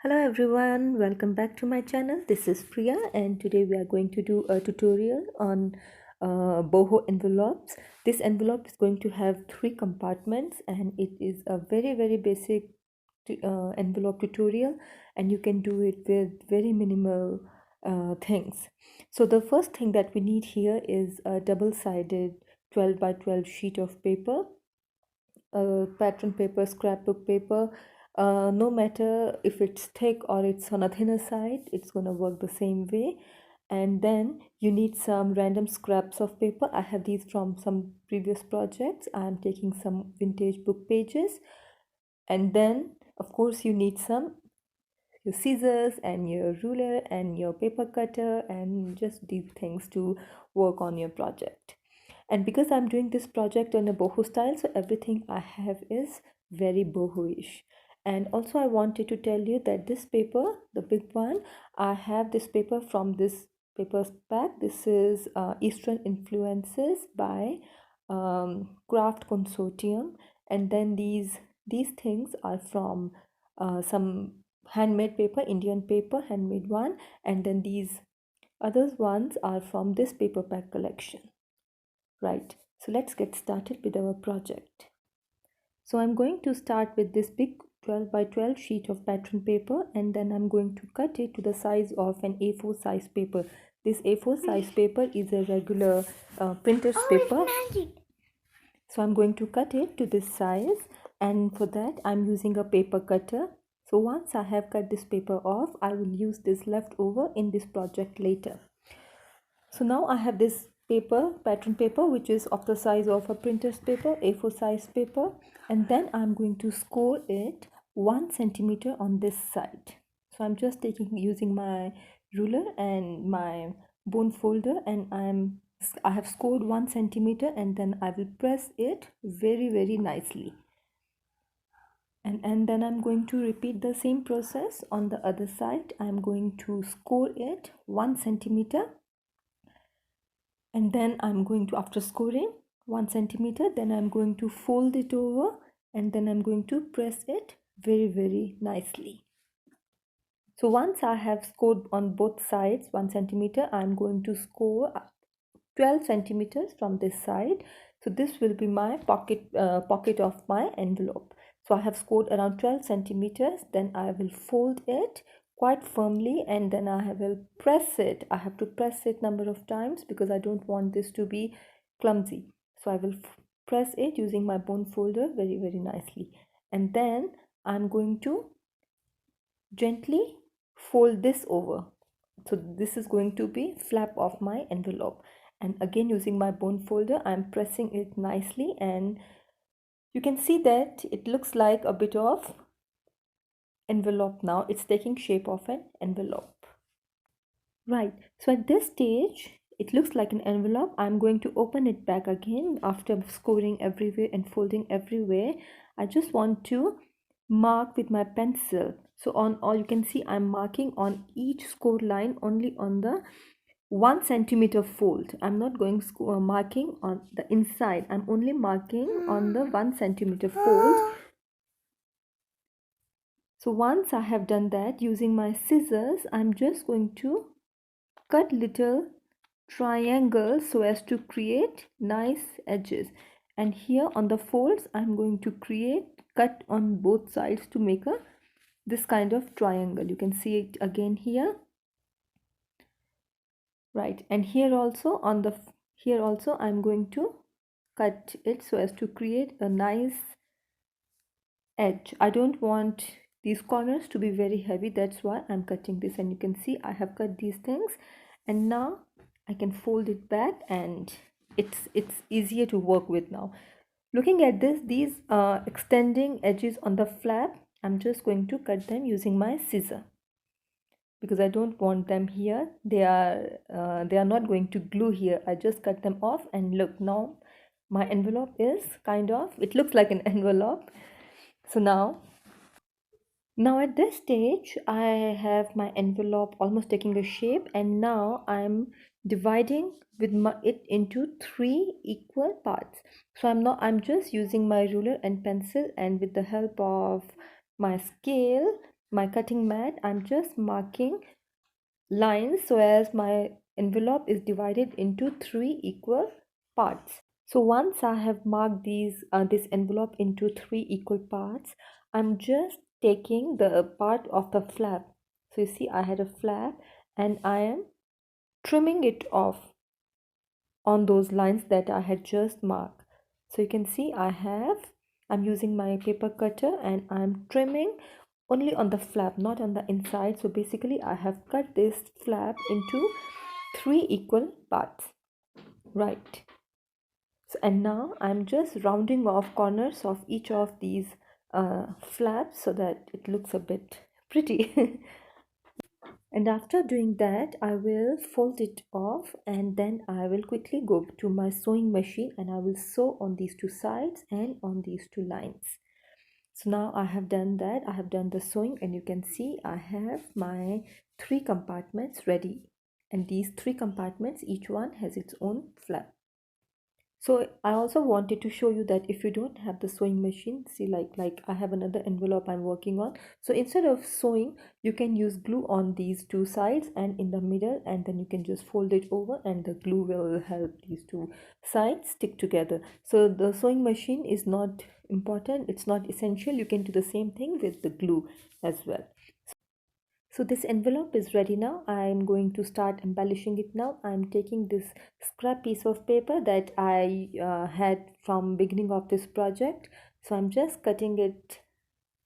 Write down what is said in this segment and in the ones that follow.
Hello everyone, welcome back to my channel. This is Priya and today we are going to do a tutorial on boho envelopes. This envelope is going to have 3 compartments and it is a very basic envelope tutorial, and you can do it with very minimal things. So the first thing that we need here is a double-sided 12 by 12 sheet of paper, pattern paper, scrapbook paper. No matter if it's thick or it's on a thinner side, it's gonna work the same way. And then you need some random scraps of paper. I have these from some previous projects. I'm taking some vintage book pages. And then of course you need your scissors and your ruler and your paper cutter and just these things to work on your project. And because I'm doing this project on a boho style, so everything I have is very boho-ish. And also I wanted to tell you that this paper, the big one, I have this paper from this paper pack. This is Eastern Influences by Craft Consortium. And then these things are from some handmade paper, Indian paper, handmade one. And then these other ones are from this paper pack collection. Right, so let's get started with our project. So I'm going to start with this big 12 by 12 sheet of pattern paper, and then I'm going to cut it to the size of an A4 size paper. This A4 size paper is a regular printer's paper. So I'm going to cut it to this size, and for that I'm using a paper cutter. So once I have cut this paper off, I will use this leftover in this project later. So now I have this paper, pattern paper, which is of the size of a printer's paper, A4 size paper, and then I'm going to score it 1 centimeter on this side. So I'm just using my ruler and my bone folder, and I have scored 1 centimeter, and then I will press it very nicely. And then I'm going to repeat the same process on the other side. I'm going to score it 1 centimeter. And then I'm going to, after scoring 1 centimeter, then I'm going to fold it over, and then I'm going to press it very nicely. So once I have scored on both sides 1 centimeter, I'm going to score 12 centimeters from this side. So this will be my pocket of my envelope. So I have scored around 12 centimeters. Then I will fold it quite firmly, and then I will press it. I have to press it number of times because I don't want this to be clumsy. So I will press it using my bone folder very nicely, and then I'm going to gently fold this over. So this is going to be flap of my envelope, and again using my bone folder I'm pressing it nicely, and you can see that it looks like a bit of envelope now. It's taking shape of an envelope. Right, so at this stage it looks like an envelope. I'm going to open it back again after scoring everywhere and folding everywhere. I just want to mark with my pencil. So on all, you can see I'm marking on each score line only on the 1 centimeter fold. I'm not going marking on the inside. I'm only marking on the 1 centimeter fold. So once I have done that, using my scissors, I'm just going to cut little triangles so as to create nice edges. And here on the folds, I'm going to cut on both sides to make this kind of triangle. You can see it again here. Right, and here also I'm going to cut it so as to create a nice edge. I don't want these corners to be very heavy, that's why I'm cutting this, and you can see I have cut these things, and now I can fold it back, and it's easier to work with now. Looking at these extending edges on the flap, I'm just going to cut them using my scissor because I don't want them here. They are not going to glue here. I just cut them off, and look, now my envelope is it looks like an envelope. So now at this stage I have my envelope almost taking a shape, and now I'm dividing it into 3 equal parts. So I'm just using my ruler and pencil, and with the help of my scale my cutting mat, I'm just marking lines so as my envelope is divided into three equal parts. So once I have marked this envelope into three equal parts, I'm just taking the part of the flap. So you see I had a flap and I am trimming it off on those lines that I had just marked. So you can see I'm using my paper cutter and I'm trimming only on the flap, not on the inside. So basically I have cut this flap into three equal parts, right? So, and now I'm just rounding off corners of each of these flaps so that it looks a bit pretty. And after doing that, I will fold it off and then I will quickly go to my sewing machine and I will sew on these two sides and on these two lines. So now I have done that. I have done the sewing and you can see I have my three compartments ready. And these three compartments, each one has its own flap. So I also wanted to show you that if you don't have the sewing machine, see like I have another envelope I'm working on. So instead of sewing, you can use glue on these two sides and in the middle, and then you can just fold it over and the glue will help these two sides stick together. So the sewing machine is not important, it's not essential. You can do the same thing with the glue as well. So this envelope is ready now. I'm going to start embellishing it now. I'm taking this scrap piece of paper that I had from beginning of this project. So I'm just cutting it,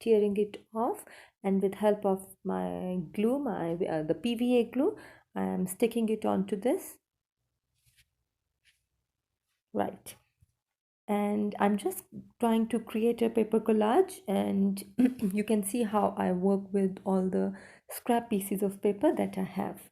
tearing it off, and with help of my glue, the PVA glue, I'm sticking it onto this. Right. And I'm just trying to create a paper collage, and you can see how I work with all the scrap pieces of paper that I have.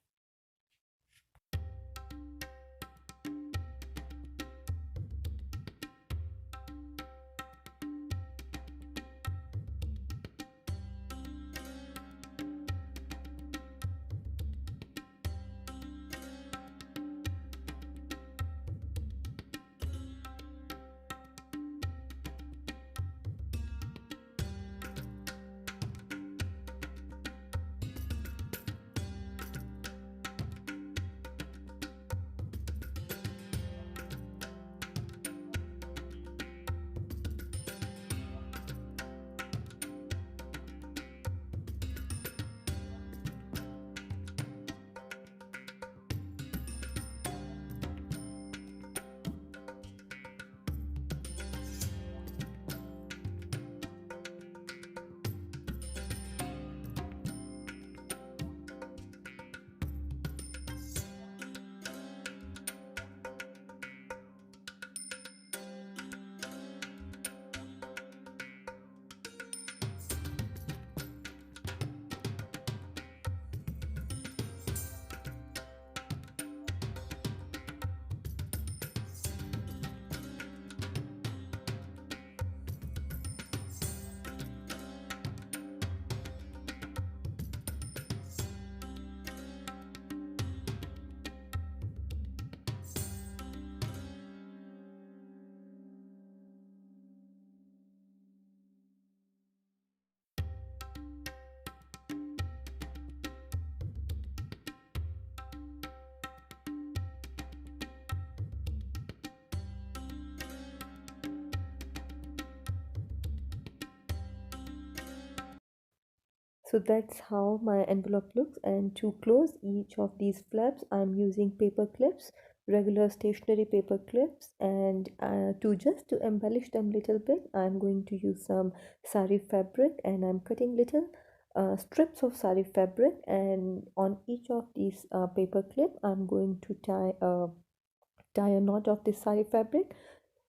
So that's how my envelope looks, and to close each of these flaps I'm using paper clips, regular stationery paper clips, and to embellish them little bit I'm going to use some sari fabric, and I'm cutting little strips of sari fabric, and on each of these paper clip I'm going to tie a knot of this sari fabric.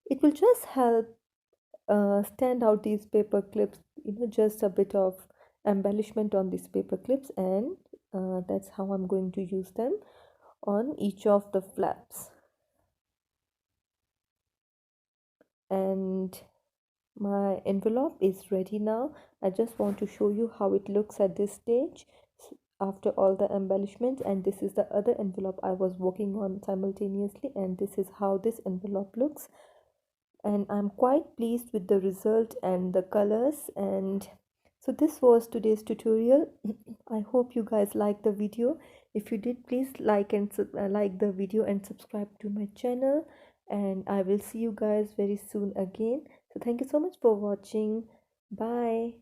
It will just help stand out these paper clips, just a bit of embellishment on these paper clips, and that's how I'm going to use them on each of the flaps. And my envelope is ready now. I just want to show you how it looks at this stage after all the embellishment, and this is the other envelope I was working on simultaneously, and this is how this envelope looks, and I'm quite pleased with the result and the colors. And So this was today's tutorial. I hope you guys liked the video. If you did, please like the video and subscribe to my channel, and I will see you guys very soon again. So thank you so much for watching. Bye.